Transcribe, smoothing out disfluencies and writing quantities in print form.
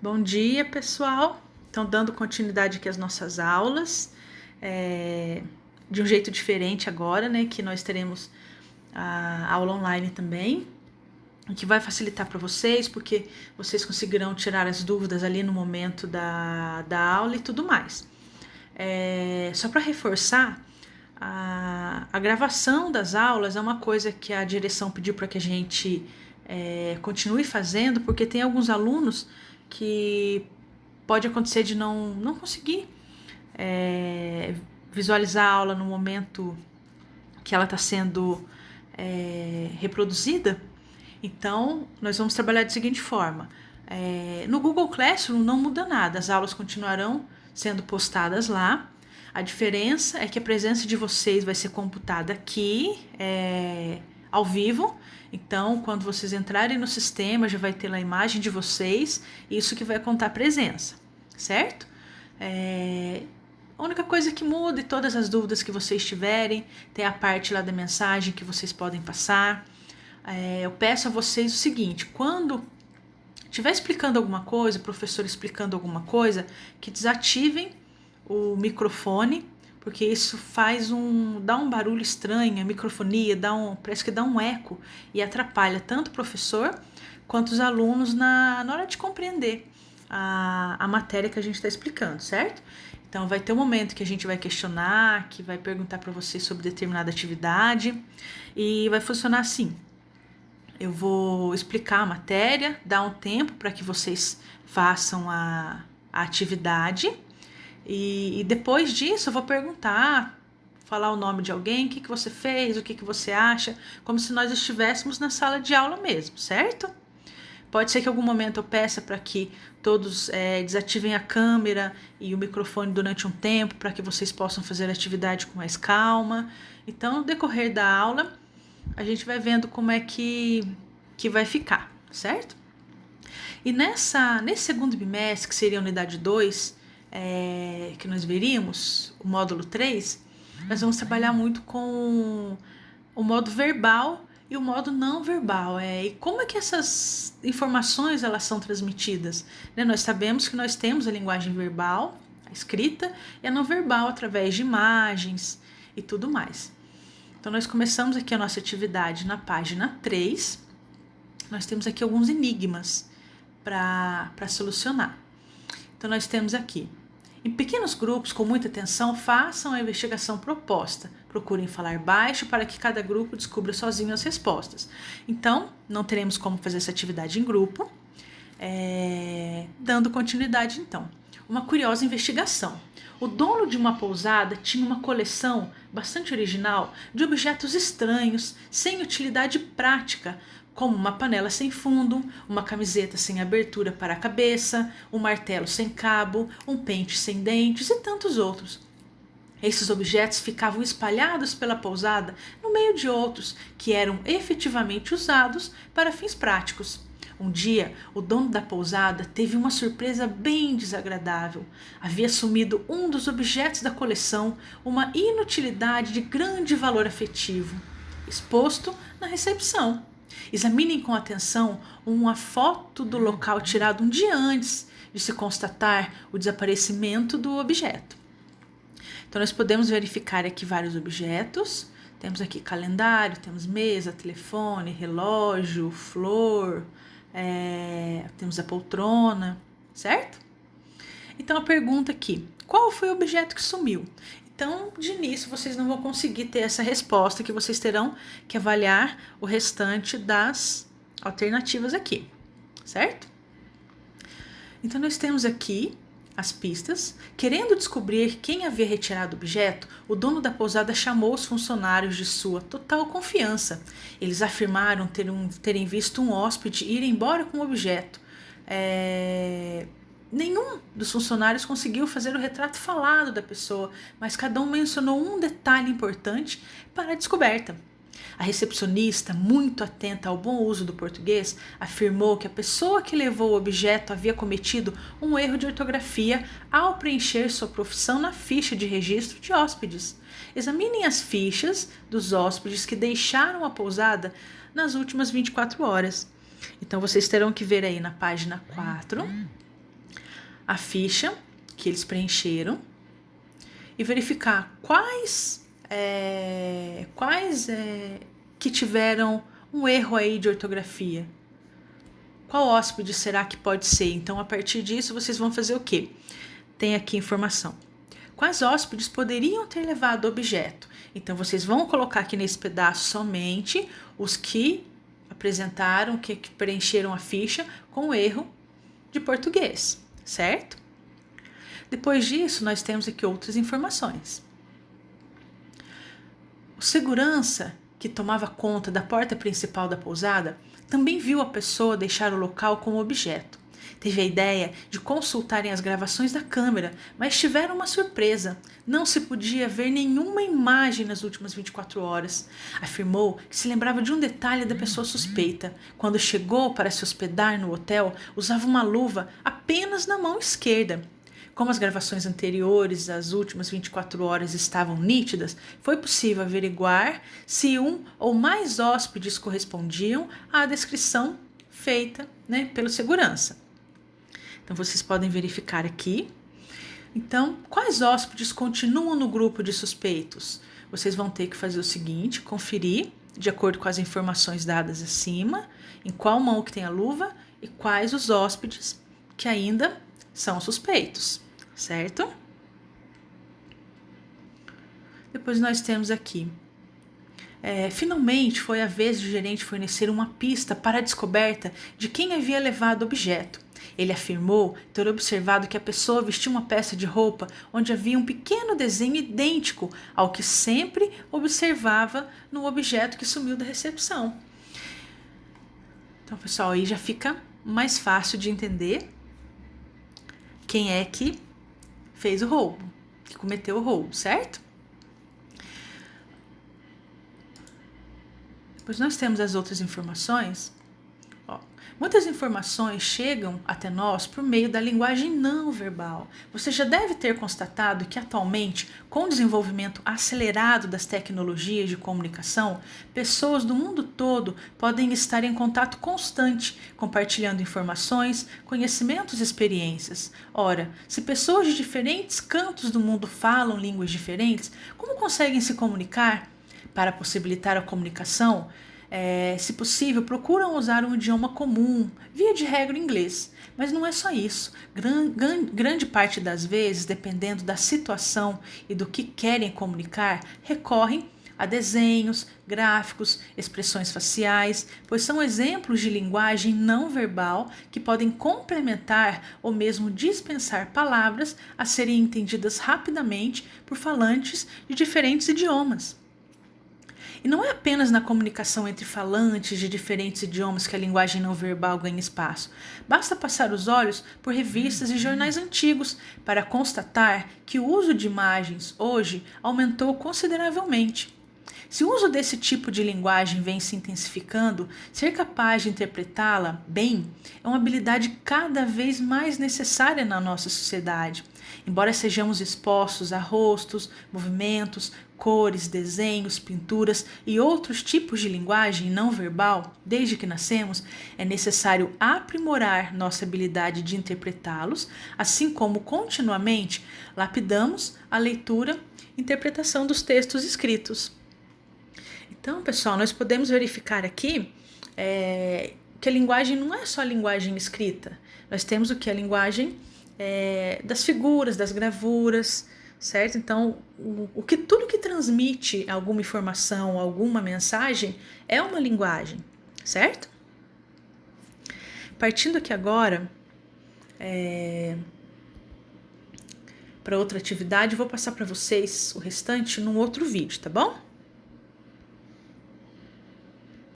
Bom dia, pessoal. Então, dando continuidade aqui às nossas aulas, de um jeito diferente agora, né? Que nós teremos a aula online também, que vai facilitar para vocês, porque vocês conseguirão tirar as dúvidas ali no momento da aula e tudo mais. Só para reforçar, a gravação das aulas é uma coisa que a direção pediu para que a gente continue fazendo, porque tem alguns alunos que pode acontecer de não conseguir visualizar a aula no momento que ela está sendo reproduzida. Então, nós vamos trabalhar da seguinte forma. No Google Classroom não muda nada, as aulas continuarão sendo postadas lá. A diferença é que a presença de vocês vai ser computada aqui, ao vivo. Então, quando vocês entrarem no sistema, já vai ter lá a imagem de vocês, isso que vai contar a presença, certo? A única coisa que muda e todas as dúvidas que vocês tiverem, tem a parte lá da mensagem que vocês podem passar. Eu peço a vocês o seguinte: quando estiver explicando alguma coisa, o professor explicando alguma coisa, que desativem o microfone, porque isso dá um barulho estranho, a microfonia parece que dá um eco e atrapalha tanto o professor quanto os alunos na hora de compreender a matéria que a gente está explicando, certo? Então vai ter um momento que a gente vai questionar, que vai perguntar para vocês sobre determinada atividade e vai funcionar assim. Eu vou explicar a matéria, dar um tempo para que vocês façam a atividade. E depois disso eu vou perguntar, falar o nome de alguém, o que você fez, o que você acha, como se nós estivéssemos na sala de aula mesmo, certo? Pode ser que em algum momento eu peça para que todos desativem a câmera e o microfone durante um tempo, para que vocês possam fazer a atividade com mais calma. Então, no decorrer da aula, a gente vai vendo como é que vai ficar, certo? E nesse segundo bimestre, que seria a unidade 2, que nós veríamos, o módulo 3, nós vamos trabalhar muito com o modo verbal e o modo não verbal. E como é que essas informações elas são transmitidas? Nós sabemos que nós temos a linguagem verbal, a escrita, e a não verbal através de imagens e tudo mais. Então, nós começamos aqui a nossa atividade na página 3. Nós temos aqui alguns enigmas para solucionar. Então, nós temos aqui: em pequenos grupos, com muita atenção, façam a investigação proposta. Procurem falar baixo para que cada grupo descubra sozinho as respostas. Então, não teremos como fazer essa atividade em grupo. Dando continuidade, então. Uma curiosa investigação. O dono de uma pousada tinha uma coleção bastante original de objetos estranhos, sem utilidade prática, como uma panela sem fundo, uma camiseta sem abertura para a cabeça, um martelo sem cabo, um pente sem dentes e tantos outros. Esses objetos ficavam espalhados pela pousada no meio de outros que eram efetivamente usados para fins práticos. Um dia, o dono da pousada teve uma surpresa bem desagradável. Havia sumido um dos objetos da coleção, uma inutilidade de grande valor afetivo, exposto na recepção. Examinem com atenção uma foto do local tirada um dia antes de se constatar o desaparecimento do objeto. Então, nós podemos verificar aqui vários objetos. Temos aqui calendário, temos mesa, telefone, relógio, flor, temos a poltrona, certo? Então, a pergunta aqui: qual foi o objeto que sumiu? Então, de início, vocês não vão conseguir ter essa resposta, que vocês terão que avaliar o restante das alternativas aqui, certo? Então, nós temos aqui as pistas. Querendo descobrir quem havia retirado o objeto, o dono da pousada chamou os funcionários de sua total confiança. Eles afirmaram terem visto um hóspede ir embora com o objeto. Nenhum dos funcionários conseguiu fazer o retrato falado da pessoa, mas cada um mencionou um detalhe importante para a descoberta. A recepcionista, muito atenta ao bom uso do português, afirmou que a pessoa que levou o objeto havia cometido um erro de ortografia ao preencher sua profissão na ficha de registro de hóspedes. Examinem as fichas dos hóspedes que deixaram a pousada nas últimas 24 horas. Então, vocês terão que ver aí na página 4 a ficha que eles preencheram e verificar quais que tiveram um erro aí de ortografia. Qual hóspede será que pode ser? Então, a partir disso, vocês vão fazer o quê? Tem aqui informação. Quais hóspedes poderiam ter levado o objeto? Então, vocês vão colocar aqui nesse pedaço somente os que apresentaram, que preencheram a ficha com erro de português, certo? Depois disso, nós temos aqui outras informações. O segurança que tomava conta da porta principal da pousada também viu a pessoa deixar o local com o objeto. Teve a ideia de consultarem as gravações da câmera, mas tiveram uma surpresa. Não se podia ver nenhuma imagem nas últimas 24 horas. Afirmou que se lembrava de um detalhe da pessoa suspeita. Quando chegou para se hospedar no hotel, usava uma luva apenas na mão esquerda. Como as gravações anteriores às últimas 24 horas estavam nítidas, foi possível averiguar se um ou mais hóspedes correspondiam à descrição feita, pelo segurança. Então, vocês podem verificar aqui. Então, quais hóspedes continuam no grupo de suspeitos? Vocês vão ter que fazer o seguinte, conferir, de acordo com as informações dadas acima, em qual mão que tem a luva e quais os hóspedes que ainda são suspeitos, certo? Depois nós temos aqui. Finalmente foi a vez do gerente fornecer uma pista para a descoberta de quem havia levado o objeto. Ele afirmou ter observado que a pessoa vestia uma peça de roupa onde havia um pequeno desenho idêntico ao que sempre observava no objeto que sumiu da recepção. Então, pessoal, aí já fica mais fácil de entender quem é que fez o roubo, que cometeu o roubo, certo? Depois nós temos as outras informações. Muitas informações chegam até nós por meio da linguagem não verbal. Você já deve ter constatado que atualmente, com o desenvolvimento acelerado das tecnologias de comunicação, pessoas do mundo todo podem estar em contato constante, compartilhando informações, conhecimentos e experiências. Ora, se pessoas de diferentes cantos do mundo falam línguas diferentes, como conseguem se comunicar? Para possibilitar a comunicação, se possível, procuram usar um idioma comum, via de regra inglês. Mas não é só isso. Grande parte das vezes, dependendo da situação e do que querem comunicar, recorrem a desenhos, gráficos, expressões faciais, pois são exemplos de linguagem não verbal que podem complementar ou mesmo dispensar palavras a serem entendidas rapidamente por falantes de diferentes idiomas. E não é apenas na comunicação entre falantes de diferentes idiomas que a linguagem não verbal ganha espaço. Basta passar os olhos por revistas e jornais antigos para constatar que o uso de imagens hoje aumentou consideravelmente. Se o uso desse tipo de linguagem vem se intensificando, ser capaz de interpretá-la bem é uma habilidade cada vez mais necessária na nossa sociedade. Embora sejamos expostos a rostos, movimentos, cores, desenhos, pinturas e outros tipos de linguagem não verbal, desde que nascemos, é necessário aprimorar nossa habilidade de interpretá-los, assim como continuamente lapidamos a leitura e interpretação dos textos escritos. Então, pessoal, nós podemos verificar aqui que a linguagem não é só a linguagem escrita. Nós temos o que? A linguagem das figuras, das gravuras, certo? Então, tudo que transmite alguma informação, alguma mensagem, é uma linguagem, certo? Partindo aqui agora para outra atividade, vou passar para vocês o restante num outro vídeo, tá bom?